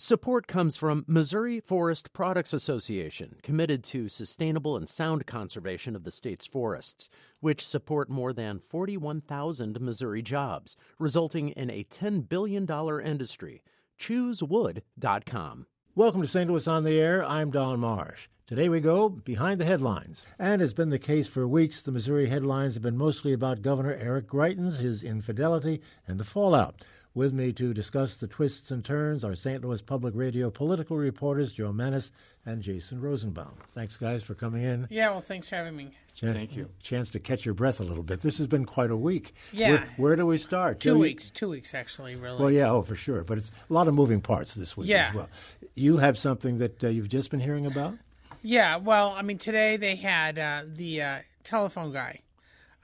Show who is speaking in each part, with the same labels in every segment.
Speaker 1: Support comes from Missouri Forest Products Association, committed to sustainable and sound conservation of the state's forests, which support more than 41,000 Missouri jobs, resulting in a $10 billion industry. ChooseWood.com.
Speaker 2: Welcome to St. Louis on the Air. I'm Don Marsh. Today we go behind the headlines. And as has been the case for weeks, the Missouri headlines have been mostly about Governor Eric Greitens, his infidelity, and the fallout. With me to discuss the twists and turns are St. Louis Public Radio political reporters Joe Mannies and Jason Rosenbaum. Thanks, guys, for coming in.
Speaker 3: Yeah, well, thanks for having me.
Speaker 4: Thank you.
Speaker 2: Chance to catch your breath a little bit. This has been quite a week.
Speaker 3: Yeah.
Speaker 2: Where do we start?
Speaker 3: 2 weeks. 2 weeks, actually, really.
Speaker 2: Well, yeah, for sure. But it's a lot of moving parts this week as well. You have something that you've just been hearing about?
Speaker 3: Yeah, well, today they had the telephone guy.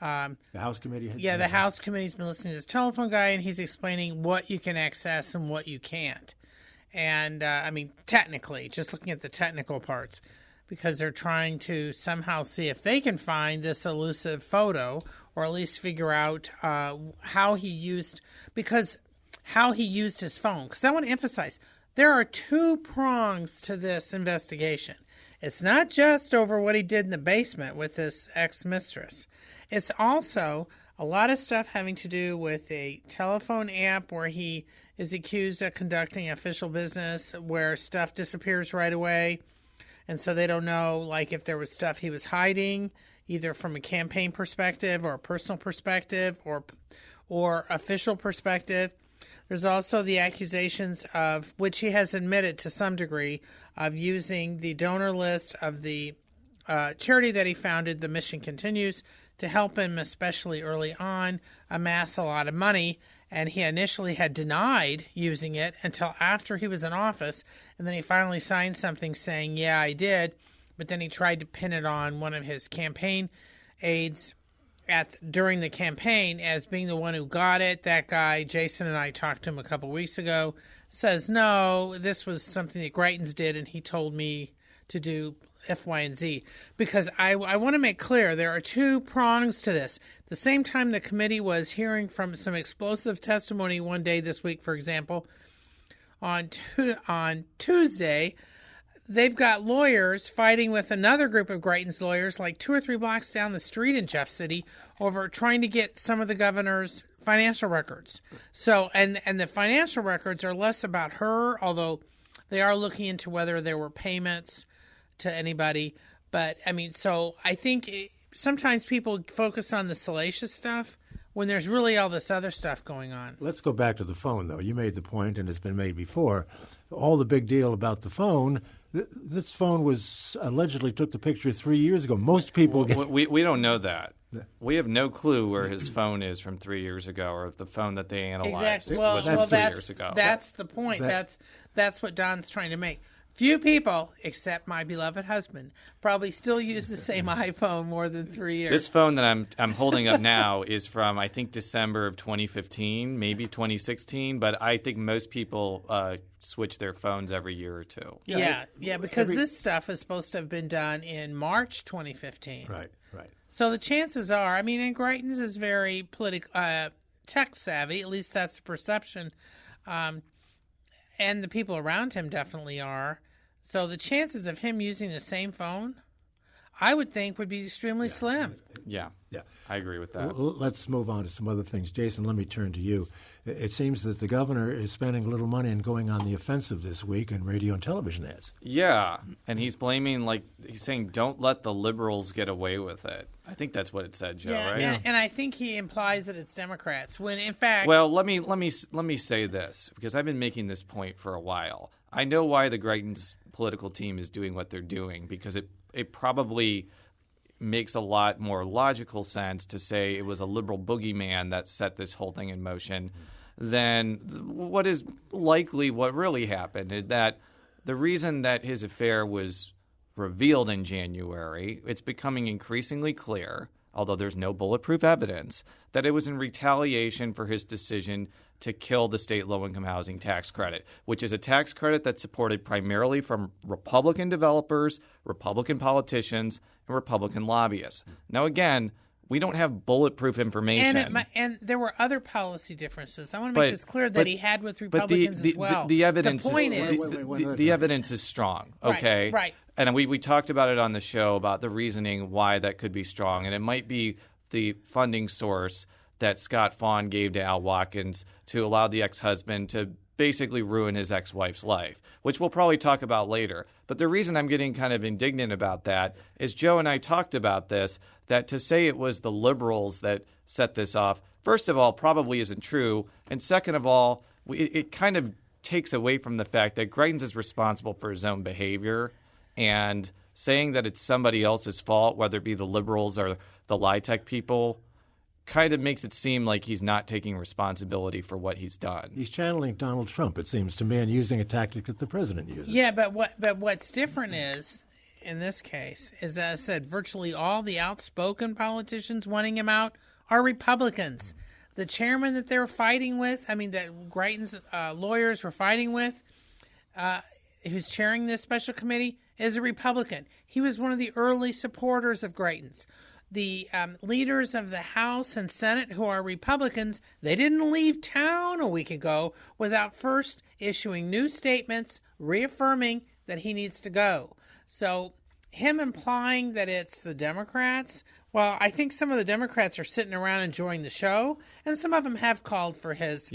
Speaker 2: The House Committee?
Speaker 3: The House Committee's been listening to this telephone guy, and he's explaining what you can access and what you can't. And, technically, just looking at the technical parts, because they're trying to somehow see if they can find this elusive photo, or at least figure out how he used his phone. Because I want to emphasize, there are two prongs to this investigation. It's not just over what he did in the basement with this ex-mistress. It's also a lot of stuff having to do with a telephone app where he is accused of conducting official business where stuff disappears right away. And so they don't know, if there was stuff he was hiding, either from a campaign perspective or a personal perspective or official perspective. There's also the accusations of, which he has admitted to some degree, of using the donor list of the charity that he founded, The Mission Continues, to help him, especially early on, amass a lot of money. And he initially had denied using it until after he was in office. And then he finally signed something saying, yeah, I did. But then he tried to pin it on one of his campaign aides during the campaign as being the one who got it. That guy, Jason and I talked to him a couple weeks ago, says, no, this was something that Greitens did, and he told me to do F, Y, and Z. Because I want to make clear, there are two prongs to this. At the same time, the committee was hearing from some explosive testimony one day this week, for example, on Tuesday, they've got lawyers fighting with another group of Greitens lawyers 2 or 3 blocks down the street in Jeff City over trying to get some of the governor's financial records. So, and the financial records are less about her, although they are looking into whether there were payments to anybody. But, so I think sometimes people focus on the salacious stuff when there's really all this other stuff going on.
Speaker 2: Let's go back to the phone, though. You made the point, and it's been made before, all the big deal about the phone. This phone was allegedly took the picture 3 years ago. Most people
Speaker 4: we don't know that. We have no clue where his phone is from 3 years ago, or if the phone that they analyzed was from 3 years ago.
Speaker 3: That's the point. That's what Don's trying to make. Few people, except my beloved husband, probably still use the same iPhone more than 3 years.
Speaker 4: This phone that I'm holding up now is from, I think, December of 2015, maybe 2016. But I think most people switch their phones every year or two.
Speaker 3: Yeah, because this stuff is supposed to have been done in March 2015.
Speaker 2: Right.
Speaker 3: So the chances are, and Greitens is very tech savvy, at least that's the perception, and the people around him definitely are. So the chances of him using the same phone, I would think, would be extremely slim.
Speaker 4: Yeah, I agree with that.
Speaker 2: Let's move on to some other things. Jason, let me turn to you. It seems that the governor is spending a little money and going on the offensive this week in radio and television ads.
Speaker 4: Yeah, and he's blaming, he's saying, don't let the liberals get away with it. I think that's what it said, Joe, right?
Speaker 3: Yeah, and I think he implies that it's Democrats, when in fact...
Speaker 4: Well, let me say this, because I've been making this point for a while. I know why the Greitens political team is doing what they're doing, because it probably makes a lot more logical sense to say it was a liberal boogeyman that set this whole thing in motion than what is likely what really happened. Is that the reason that his affair was revealed in January, it's becoming increasingly clear, although there's no bulletproof evidence, that it was in retaliation for his decision to kill the state low-income housing tax credit, which is a tax credit that's supported primarily from Republican developers, Republican politicians, and Republican lobbyists. Now, again, we don't have bulletproof information.
Speaker 3: And there were other policy differences. I want to make this clear that he had with Republicans as well.
Speaker 4: The evidence,
Speaker 3: the point is,
Speaker 4: the evidence is strong. Okay,
Speaker 3: right.
Speaker 4: And we talked about it on the show about the reasoning why that could be strong, and it might be the funding source that Scott Fawn gave to Al Watkins to allow the ex-husband to basically ruin his ex-wife's life, which we'll probably talk about later. But the reason I'm getting kind of indignant about that is Joe and I talked about this, that to say it was the liberals that set this off, first of all, probably isn't true. And second of all, it kind of takes away from the fact that Greitens is responsible for his own behavior, and saying that it's somebody else's fault, whether it be the liberals or the LIHTC people, kind of makes it seem like he's not taking responsibility for what he's done.
Speaker 2: He's channeling Donald Trump, it seems to me, and using a tactic that the president uses.
Speaker 3: Yeah, but what's different is, in this case, is that I said virtually all the outspoken politicians wanting him out are Republicans. The chairman that they're fighting with, that Greitens' lawyers were fighting with, who's chairing this special committee, is a Republican. He was one of the early supporters of Greitens. The leaders of the House and Senate who are Republicans, they didn't leave town a week ago without first issuing new statements reaffirming that he needs to go. So him implying that it's the Democrats, well, I think some of the Democrats are sitting around enjoying the show, and some of them have called for his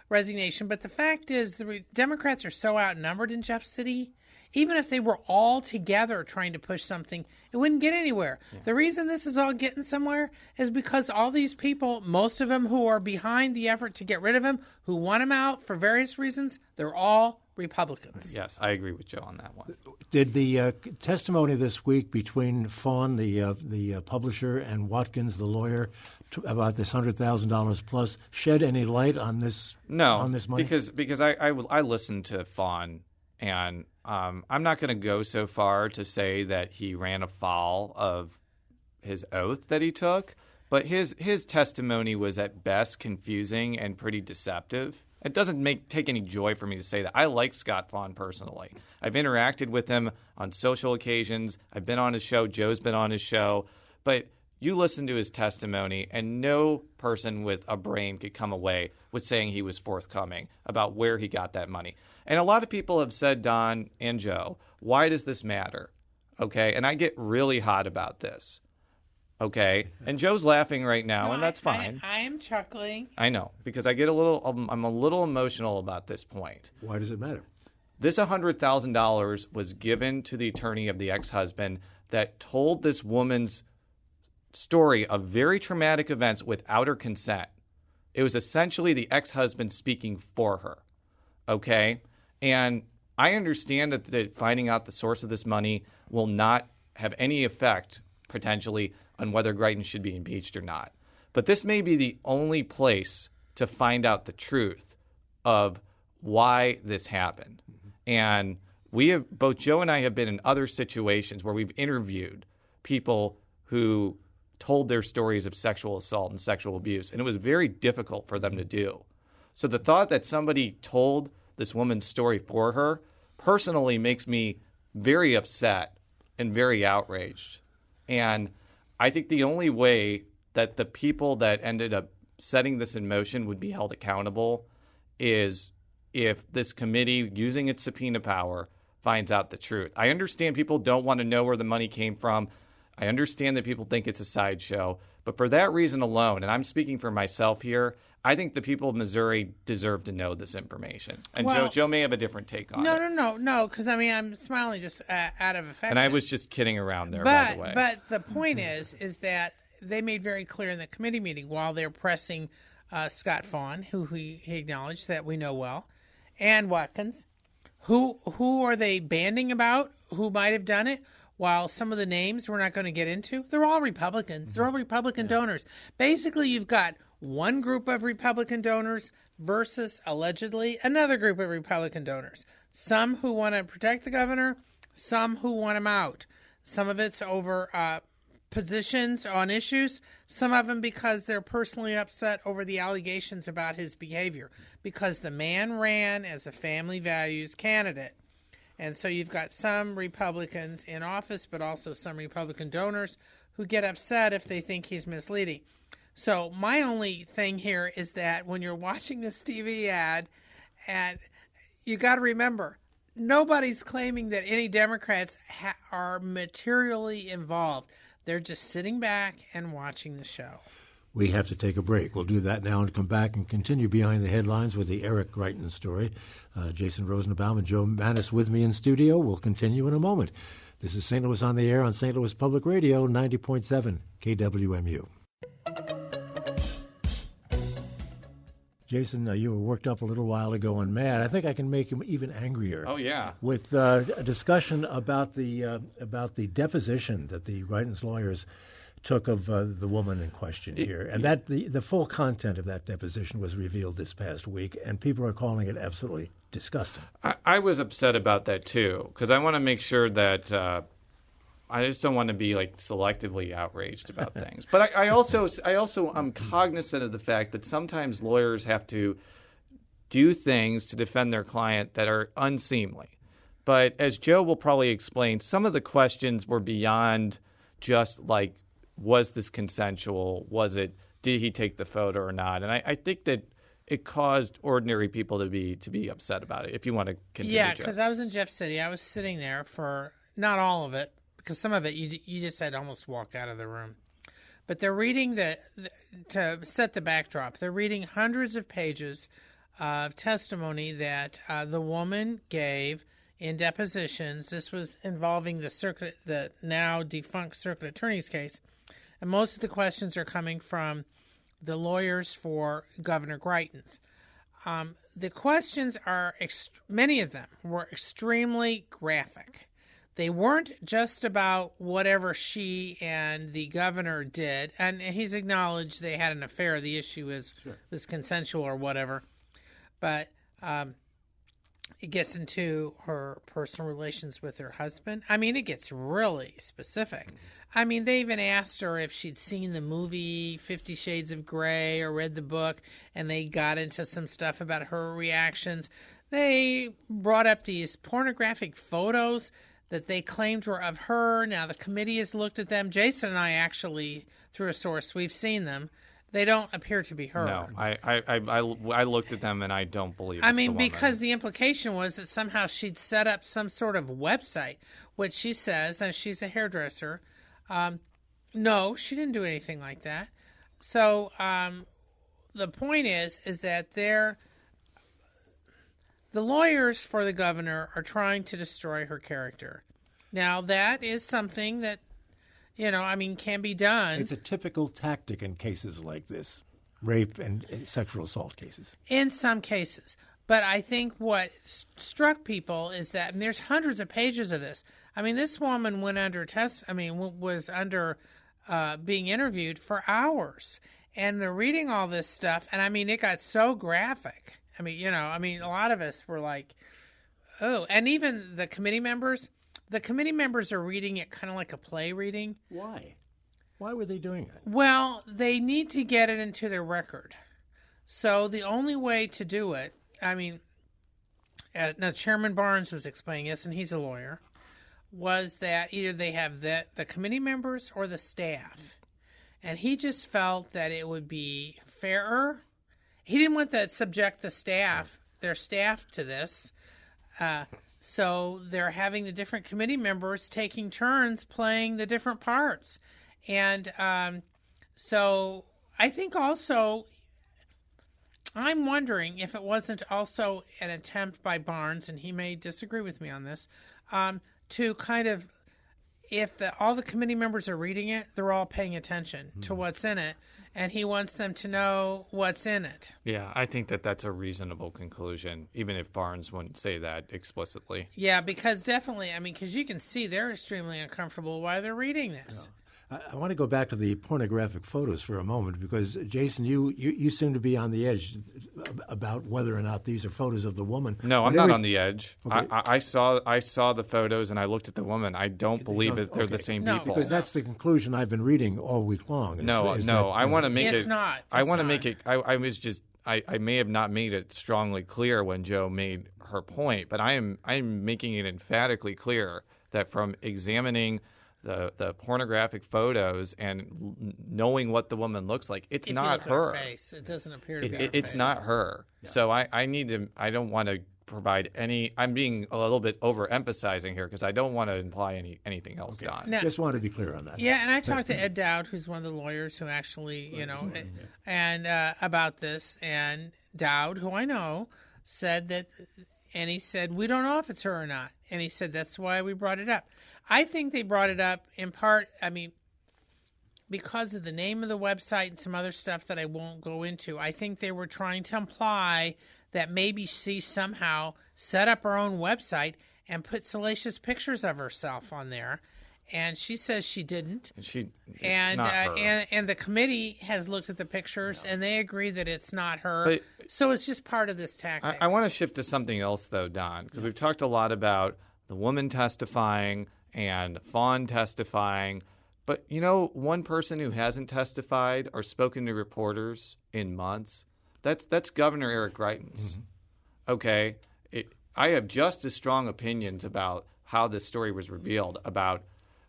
Speaker 3: resignation. But the fact is the Democrats are so outnumbered in Jeff City. Even if they were all together trying to push something, it wouldn't get anywhere. Yeah. The reason this is all getting somewhere is because all these people, most of them who are behind the effort to get rid of him, who want him out for various reasons, they're all Republicans.
Speaker 4: Yes, I agree with Joe on that one.
Speaker 2: Did the testimony this week between Fawn, the publisher, and Watkins, the lawyer, about this $100,000 plus, shed any light on this?
Speaker 4: No,
Speaker 2: on this money?
Speaker 4: because I listened to Fawn, and I'm not going to go so far to say that he ran afoul of his oath that he took, but his testimony was at best confusing and pretty deceptive. It doesn't take any joy for me to say that. I like Scott Fawn personally. I've interacted with him on social occasions. I've been on his show. Joe's been on his show. But you listen to his testimony, and no person with a brain could come away with saying he was forthcoming about where he got that money. And a lot of people have said, Don and Joe, why does this matter? Okay, and I get really hot about this. Okay, and Joe's laughing right now, and that's fine.
Speaker 3: I am chuckling.
Speaker 4: I know, because I'm a little emotional about this point.
Speaker 2: Why does it matter?
Speaker 4: This $100,000 was given to the attorney of the ex-husband that told this woman's story of very traumatic events without her consent. It was essentially the ex-husband speaking for her. Okay, and I understand that finding out the source of this money will not have any effect, potentially, on whether Greitens should be impeached or not. But this may be the only place to find out the truth of why this happened. Mm-hmm. And both Joe and I have been in other situations where we've interviewed people who told their stories of sexual assault and sexual abuse, and it was very difficult for them to do. So the thought that somebody told this woman's story for her personally makes me very upset and very outraged. And I think the only way that the people that ended up setting this in motion would be held accountable is if this committee, using its subpoena power, finds out the truth. I understand people don't want to know where the money came from. I understand that people think it's a sideshow. But for that reason alone, and I'm speaking for myself here, I think the people of Missouri deserve to know this information. And Joe may have a different take on it.
Speaker 3: No, because I'm smiling just out of affection.
Speaker 4: And I was just kidding around there, by the way.
Speaker 3: But the point is that they made very clear in the committee meeting while they're pressing Scott Fawn, who he acknowledged that we know well, and Watkins, who are they banding about who might have done it? While some of the names we're not going to get into, they're all Republicans. They're all Republican donors. Basically, you've got one group of Republican donors versus allegedly another group of Republican donors. Some who want to protect the governor, some who want him out. Some of it's over positions on issues, some of them because they're personally upset over the allegations about his behavior, because the man ran as a family values candidate. And so you've got some Republicans in office, but also some Republican donors who get upset if they think he's misleading. So my only thing here is that when you're watching this TV ad, and you got to remember, nobody's claiming that any Democrats are materially involved. They're just sitting back and watching the show.
Speaker 2: We have to take a break. We'll do that now and come back and continue behind the headlines with the Eric Greitens story. Jason Rosenbaum and Joe Mannies with me in studio. We'll continue in a moment. This is St. Louis on the Air on St. Louis Public Radio, 90.7 KWMU. Jason, you were worked up a little while ago and mad. I think I can make him even angrier.
Speaker 4: Oh, yeah.
Speaker 2: With a discussion about the deposition that the Greitens lawyers took of the woman in question here. And that the full content of that deposition was revealed this past week, and people are calling it absolutely disgusting.
Speaker 4: I was upset about that, too, because I want to make sure that I just don't want to be like selectively outraged about things. But I also I'm cognizant of the fact that sometimes lawyers have to do things to defend their client that are unseemly. But as Joe will probably explain, some of the questions were beyond just like, was this consensual? Did he take the photo or not? And I think that it caused ordinary people to be upset about it. If you want to continue,
Speaker 3: Yeah,
Speaker 4: Joe.
Speaker 3: because I was in Jeff City. I was sitting there for not all of it, because some of it you just had to almost walk out of the room. But they're reading to set the backdrop, they're reading hundreds of pages of testimony that the woman gave in depositions. This was involving the now defunct circuit attorney's case. And most of the questions are coming from the lawyers for Governor Greitens. The questions are, many of them were extremely graphic. They weren't just about whatever she and the governor did, and he's acknowledged they had an affair. The issue was consensual or whatever, but it gets into her personal relations with her husband. I mean, it gets really specific. I mean, they even asked her if she'd seen the movie 50 Shades of Grey or read the book, and they got into some stuff about her reactions. They brought up these pornographic photos that they claimed were of her. Now, the committee has looked at them. Jason and I actually, through a source, we've seen them. They don't appear to be her.
Speaker 4: No, I looked at them and I don't believe it's
Speaker 3: I mean,
Speaker 4: the woman.
Speaker 3: because the implication was that somehow she'd set up some sort of website, which she says, and she's a hairdresser. No, she didn't do anything like that. So the point is that the lawyers for the governor are trying to destroy her character. Now, that is something that, can be done.
Speaker 2: It's a typical tactic in cases like this, rape and sexual assault cases.
Speaker 3: In some cases. But I think what struck people is that, and there's hundreds of pages of this. I mean, this woman went under was under being interviewed for hours. And they're reading all this stuff, and I mean, it got so graphic. A lot of us were like, oh, and even the committee members are reading it kind of like a play reading.
Speaker 2: Why? Why were they doing it?
Speaker 3: Well, they need to get it into their record. So the only way to do it, now Chairman Barnes was explaining this, and he's a lawyer, was that either they have the committee members or the staff. And he just felt that it would be fairer. He didn't want to subject their staff to this. So they're having the different committee members taking turns playing the different parts. And so I think also, I'm wondering if it wasn't also an attempt by Barnes, and he may disagree with me on this, to kind of, if all the committee members are reading it, they're all paying attention to what's in it, and he wants them to know what's in it.
Speaker 4: Yeah, I think that's a reasonable conclusion, even if Barnes wouldn't say that explicitly.
Speaker 3: Yeah, because definitely, because you can see they're extremely uncomfortable while they're reading this.
Speaker 2: Yeah. I want to go back to the pornographic photos for a moment because, Jason, you seem to be on the edge about whether or not these are photos of the woman.
Speaker 4: No, I'm not on the edge. Okay. I saw the photos and I looked at the woman. I don't believe they're the same people.
Speaker 2: Because that's the conclusion I've been reading all week long.
Speaker 4: I want to make it.
Speaker 3: It's not.
Speaker 4: I want to make it. I may have not made it strongly clear when Joe made her point, but I'm making it emphatically clear that from examining the pornographic photos and knowing what the woman looks like. It's
Speaker 3: if
Speaker 4: not
Speaker 3: you look
Speaker 4: her.
Speaker 3: At her face, it doesn't appear to be her
Speaker 4: It's
Speaker 3: face.
Speaker 4: not her. Yeah. So I don't want to provide any. I'm being a little bit overemphasizing here because I don't want to imply anything else, Don.
Speaker 2: Now, just want to be clear on that.
Speaker 3: Yeah, and I talked to Ed Dowd, who's one of the lawyers who actually, and about this. And Dowd, who I know, said that, and he said, we don't know if it's her or not. And he said, that's why we brought it up. I think they brought it up in part, because of the name of the website and some other stuff that I won't go into. I think they were trying to imply that maybe she somehow set up her own website and put salacious pictures of herself on there. And she says she didn't.
Speaker 4: It's not her.
Speaker 3: And the committee has looked at the pictures, and they agree that it's not her. So it's just part of this tactic.
Speaker 4: I want to shift to something else, though, Don, because we've talked a lot about the woman testifying and Fawn testifying. But, one person who hasn't testified or spoken to reporters in months, that's Governor Eric Greitens. Mm-hmm. Okay? I have just as strong opinions about how this story was revealed, about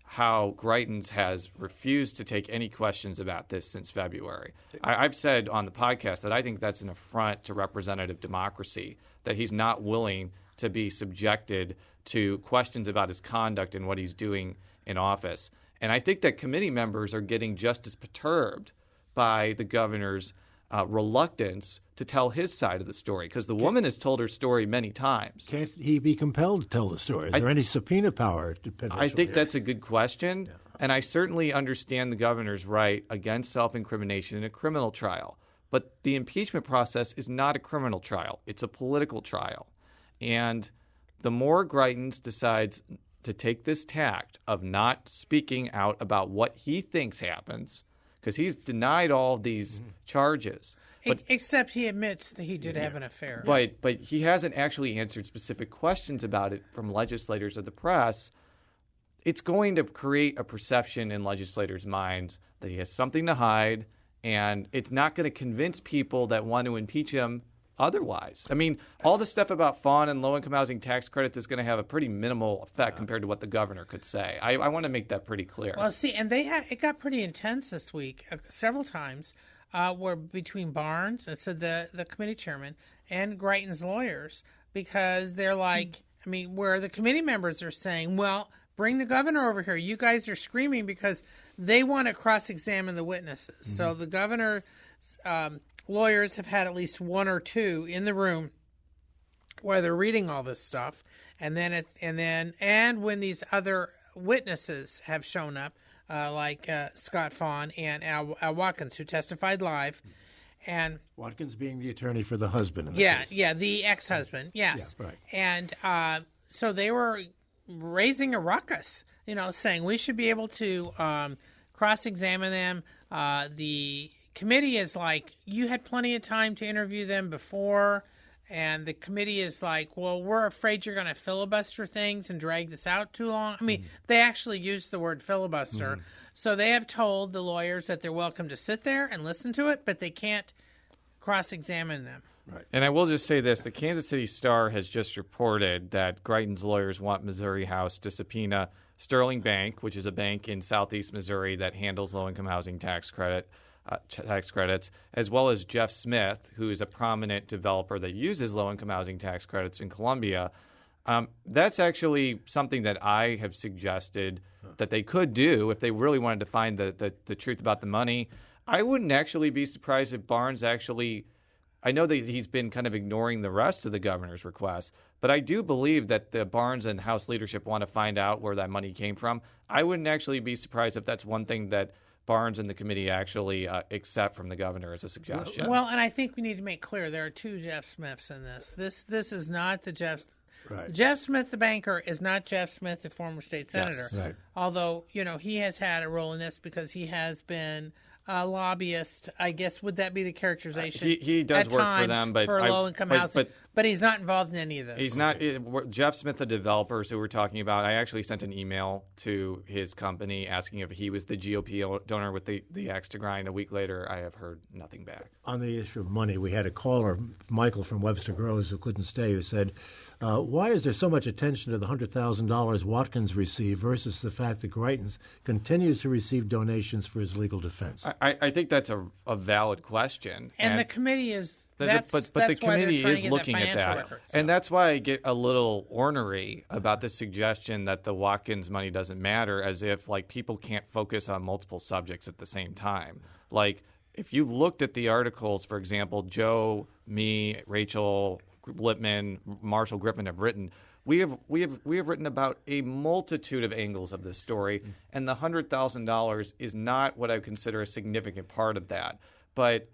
Speaker 4: how Greitens has refused to take any questions about this since February. I've said on the podcast that I think that's an affront to representative democracy, that he's not willing to be subjected to questions about his conduct and what he's doing in office. And I think that committee members are getting just as perturbed by the governor's reluctance to tell his side of the story, because the woman has told her story many times.
Speaker 2: Can't he be compelled to tell the story? Is there any subpoena power?
Speaker 4: I think that's a good question, and I certainly understand the governor's right against self-incrimination in a criminal trial. But the impeachment process is not a criminal trial. It's a political trial. And the more Greitens decides to take this tact of not speaking out about what he thinks happens, because he's denied all these charges. But,
Speaker 3: except he admits that he did have an affair.
Speaker 4: But he hasn't actually answered specific questions about it from legislators or the press. It's going to create a perception in legislators' minds that he has something to hide, and it's not going to convince people that want to impeach him otherwise. All the stuff about Fawn and low-income housing tax credits is going to have a pretty minimal effect compared to what the governor could say. I want to make that pretty clear.
Speaker 3: Well, see, and it got pretty intense this week several times, where between Barnes, so the committee chairman, and Greitens' lawyers, because they're like, where the committee members are saying, well, bring the governor over here. You guys are screaming because they want to cross-examine the witnesses. Mm-hmm. So the governor's lawyers have had at least one or two in the room where they're reading all this stuff, and when these other witnesses have shown up, like Scott Fawn and Al Watkins, who testified live, and
Speaker 2: Watkins being the attorney for the husband in the case.
Speaker 3: The ex-husband, yes,
Speaker 2: yeah, right.
Speaker 3: And so they were raising a ruckus, saying we should be able to cross-examine them. The committee is like, you had plenty of time to interview them before, and the committee is like, well, we're afraid you're going to filibuster things and drag this out too long. They actually used the word filibuster. Mm-hmm. So they have told the lawyers that they're welcome to sit there and listen to it, but they can't cross-examine them.
Speaker 4: Right. And I will just say this. The Kansas City Star has just reported that Greitens' lawyers want Missouri House to subpoena Sterling Bank, which is a bank in southeast Missouri that handles low-income housing tax credits, as well as Jeff Smith, who is a prominent developer that uses low-income housing tax credits in Columbia. That's actually something that I have suggested that they could do if they really wanted to find the truth about the money. I wouldn't actually be surprised if Barnes actually – I know that he's been kind of ignoring the rest of the governor's requests, but I do believe that the Barnes and House leadership want to find out where that money came from. I wouldn't actually be surprised if that's one thing that Barnes and the committee actually accept from the governor as a suggestion.
Speaker 3: Well, and I think we need to make clear there are two Jeff Smiths in this. This is not the Jeff. Right. Jeff Smith, the banker, is not Jeff Smith, the former state senator.
Speaker 2: Yes. Right.
Speaker 3: Although, he has had a role in this because he has been a lobbyist. I guess, would that be the characterization?
Speaker 4: He does work for them, but
Speaker 3: for low-income housing. But he's not involved in any of this.
Speaker 4: He's not. Jeff Smith, the developers who we're talking about, I actually sent an email to his company asking if he was the GOP donor with the axe to grind. A week later, I have heard nothing back.
Speaker 2: On the issue of money, we had a caller, Michael from Webster Groves, who couldn't stay, who said, Why is there so much attention to the $100,000 Watkins received versus the fact that Greitens continues to receive donations for his legal defense?
Speaker 4: I think that's a valid question.
Speaker 3: And the committee is...
Speaker 4: But the committee is looking at that.
Speaker 3: Record, so.
Speaker 4: And that's why I get a little ornery about the suggestion that the Watkins money doesn't matter, as if like people can't focus on multiple subjects at the same time. Like if you've looked at the articles, for example, Joe, me, Rachel, Lippman, Marshall Griffin have written, we have written about a multitude of angles of this story, and the $100,000 is not what I consider a significant part of that. But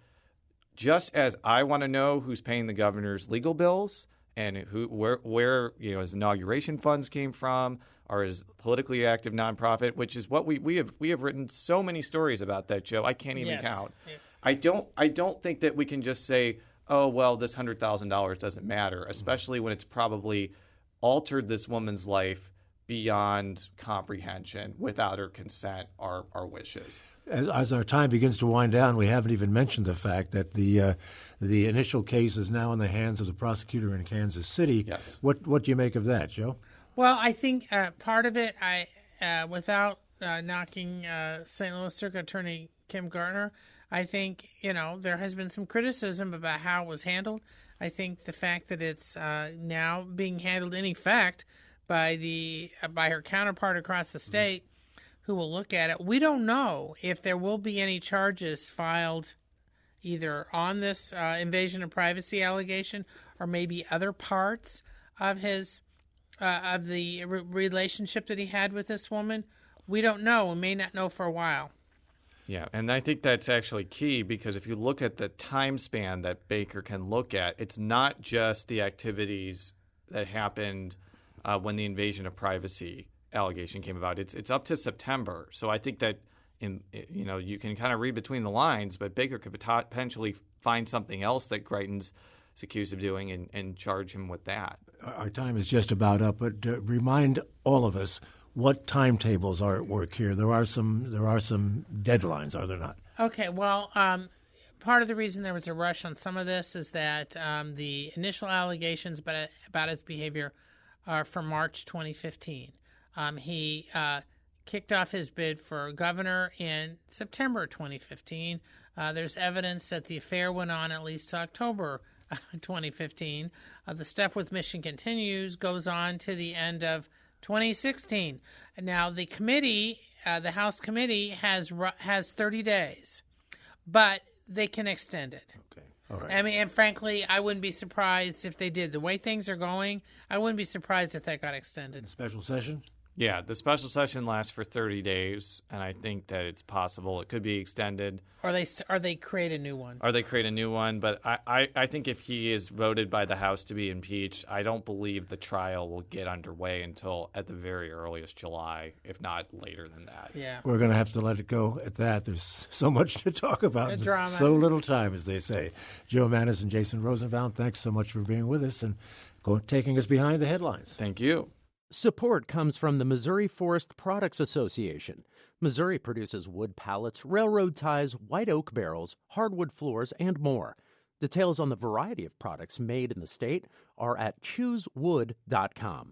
Speaker 4: just as I want to know who's paying the governor's legal bills and where his inauguration funds came from, or his politically active nonprofit, which is what we have written so many stories about that, Joe. I can't even count. Yeah. I don't think that we can just say, oh well, this $100,000 doesn't matter, especially when it's probably altered this woman's life beyond comprehension without her consent or wishes.
Speaker 2: As our time begins to wind down, we haven't even mentioned the fact that the initial case is now in the hands of the prosecutor in Kansas City.
Speaker 4: Yes.
Speaker 2: What do you make of that, Joe?
Speaker 3: Well, I think part of it, without knocking St. Louis Circuit Attorney Kim Gartner, I think there has been some criticism about how it was handled. I think the fact that it's now being handled in effect by her counterpart across the state, who will look at it. We don't know if there will be any charges filed either on this invasion of privacy allegation or maybe other parts of his of the relationship that he had with this woman. We don't know. We may not know for a while.
Speaker 4: Yeah, and I think that's actually key, because if you look at the time span that Baker can look at, it's not just the activities that happened when the invasion of privacy allegation came about. It's up to September. So I think that you can kind of read between the lines, but Baker could potentially find something else that Greitens is accused of doing and charge him with that.
Speaker 2: Our time is just about up, but remind all of us what timetables are at work here. There are some deadlines, are there not?
Speaker 3: Okay. Well, part of the reason there was a rush on some of this is that the initial allegations about his behavior are from March 2015. He kicked off his bid for governor in September 2015. There's evidence that the affair went on at least to October 2015. The stuff with Mission continues, goes on to the end of 2016. Now, the committee, the House committee, has 30 days, but they can extend it.
Speaker 2: Okay. All right.
Speaker 3: I mean, and frankly, I wouldn't be surprised if they did. The way things are going, I wouldn't be surprised if that got extended.
Speaker 2: Special session?
Speaker 4: Yeah, the special session lasts for 30 days, and I think that it's possible it could be extended.
Speaker 3: Or they create a new one.
Speaker 4: But I think if he is voted by the House to be impeached, I don't believe the trial will get underway until at the very earliest July, if not later than that.
Speaker 3: Yeah.
Speaker 2: We're going to have to let it go at that. There's so much to talk about.
Speaker 3: The drama.
Speaker 2: So little time, as they say. Joe Mannies and Jason Rosenbaum, thanks so much for being with us and taking us behind the headlines.
Speaker 4: Thank you.
Speaker 1: Support comes from the Missouri Forest Products Association. Missouri produces wood pallets, railroad ties, white oak barrels, hardwood floors, and more. Details on the variety of products made in the state are at choosewood.com.